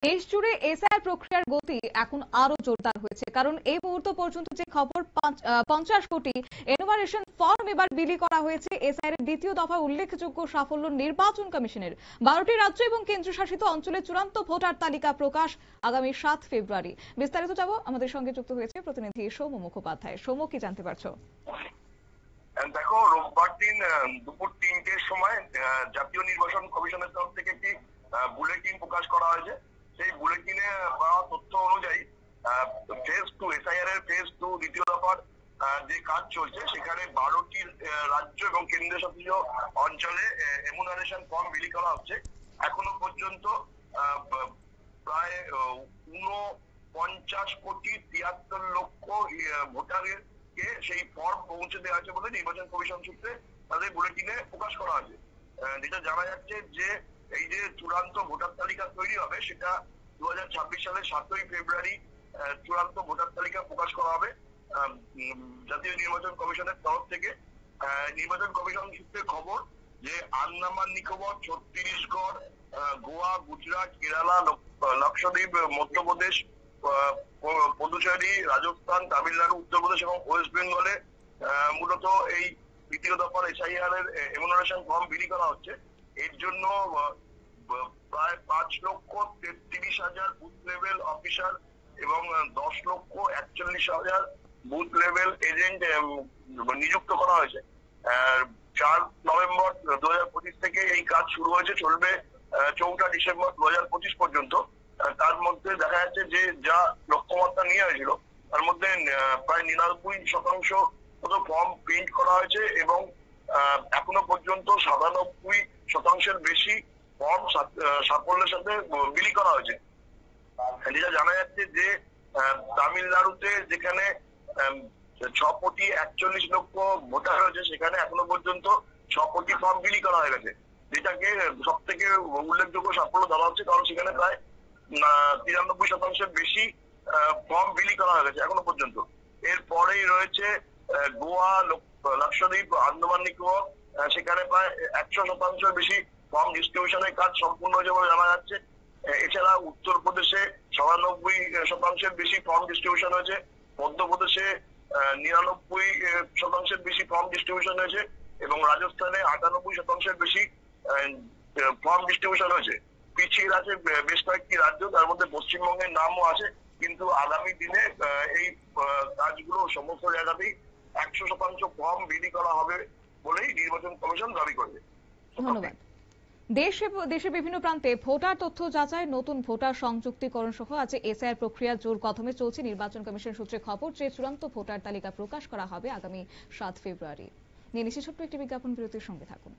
দেশ জুড়ে এসআইআর প্রক্রিয়ার গতি এখন আরো জোরদার হয়েছে, কারণ এই মুহূর্ত পর্যন্ত যে খবর 50 কোটি এনুমারেশন ফর্ম এবার বিলি করা হয়েছে। এসআইআর এর দ্বিতীয় দফা উল্লেখযোগ্য সাফল্য নির্বাচন কমিশনের 12টি রাজ্য এবং কেন্দ্রশাসিত অঞ্চলে চূড়ান্ত ভোটার তালিকা প্রকাশ আগামী 7 ফেব্রুয়ারি। বিস্তারিত যাব, আমাদের সঙ্গে যুক্ত হয়েছে প্রতিনিধি সৌম্য মুখোপাধ্যায়। সৌম্য, কি জানতে পারছো? দেখো, রোববার দিন দুপুর 3টের সময় জাতীয় নির্বাচন কমিশনের তরফ থেকে একটি বুলেটিন প্রকাশ করা হয়েছে। সেই বুলেটিনে পাওয়া তথ্য অনুযায়ী ফেজ 2 এসআইআর এর ফেজ 2 দ্বিতীয় দফার যে কাজ চলছে, সেখানে 12টি রাজ্য এবং কেন্দ্রশাসিত অঞ্চলে এনুমারেশন ফর্ম বিলি করা হচ্ছে। এখনো পর্যন্ত প্রায় 49 কোটি 73 লক্ষ ভোটারের সেই ফর্ম পৌঁছে দেওয়া আছে বলে নির্বাচন কমিশন সূত্রে তাদের বুলেটিনে প্রকাশ করা হয়েছে। যেটা জানা যাচ্ছে যে এই যে চূড়ান্ত ভোটার তালিকা তৈরি হবে, সেটা 2026 সালের 7ই ফেব্রুয়ারি চূড়ান্ত ভোটার তালিকা প্রকাশ করা হবে জাতীয় নির্বাচন কমিশনের তরফ থেকে। নির্বাচন কমিশন সূত্রে খবর যে আন্দামান নিকোবর, ছত্তিশগড়, গোয়া, গুজরাট, কেরালা, লক্ষদ্বীপ, মধ্যপ্রদেশ, পুদুচেরি, রাজস্থান, তামিলনাড়ু, উত্তরপ্রদেশ এবং ওয়েস্ট বেঙ্গলে মূলত এই দ্বিতীয় দফার এসআইআর এর এনুমারেশন ফর্ম বিলি করা হচ্ছে। এর জন্য প্রায় 5,33,000 বুথ লেভেল অফিসার এবং 10,41,000 বুথ লেভেল এজেন্ট নিযুক্ত করা হয়েছে। 4 নভেম্বর 2025 থেকে এই কাজ শুরু হয়েছে, চলবে 4 ডিসেম্বর 2025 পর্যন্ত। তার মধ্যে দেখা যাচ্ছে যে যা লক্ষ্যমাত্রা নিয়ে হয়েছিল, তার মধ্যে প্রায় 99% মতো ফর্ম প্রিন্ট করা হয়েছে এবং এখনো পর্যন্ত 97% বেশি ফর্ম সাফল্যের সাথে বিলি করা হয়েছে। যেটা জানা যাচ্ছে যে তামিলনাড়ুতে যেখানে 6,41,00,000 ভোটার রয়েছে, সেখানে এখনো পর্যন্ত 6 কোটি ফর্ম বিলি করা হয়ে গেছে, যেটাকে সব থেকে উল্লেখযোগ্য সাফল্য ধরা হচ্ছে, কারণ সেখানে প্রায় 93% বেশি ফর্ম বিলি করা হয়ে গেছে এখনো পর্যন্ত। এরপরেই রয়েছে গোয়া, লক্ষদ্বীপ, আন্দামান নিকোবর, সেখানে প্রায় 100% বেশি ফর্ম ডিস্ট্রিবিউশনের কাজ সম্পূর্ণ হয়েছে বলে জানা যাচ্ছে। এছাড়া উত্তরপ্রদেশে 97% বেশি ফর্ম ডিস্ট্রিবিউশন হয়েছে, মধ্যপ্রদেশে 99% বেশি ফর্ম ডিস্ট্রিবিউশন হয়েছে এবং রাজস্থানে 98% বেশি ফর্ম ডিস্ট্রিবিউশন হয়েছে। পিছিয়ে আছে বেশ কয়েকটি রাজ্য, তার মধ্যে পশ্চিমবঙ্গের নামও আছে, কিন্তু আগামী দিনে এই কাজগুলো সমস্ত জায়গাতেই 100% ফর্ম বিলি করা হবে বলেই নির্বাচন কমিশন দাবি করবে। ধন্যবাদ। দেশে বিভিন্ন প্রান্তে ভোটার তথ্য যাচাই, নতুন ভোটার সংযুক্তিকরণ সহ আজ এসআইআর প্রক্রিয়া জোর কদমে চলছে। নির্বাচন কমিশন সূত্রে খবর যে চূড়ান্ত ভোটার তালিকা প্রকাশ করা হবে আগামী 7 ফেব্রুয়ারি। নিয়ে নিচ্ছে ছোট্ট একটি বিজ্ঞাপন বিরতির সঙ্গে থাকুন।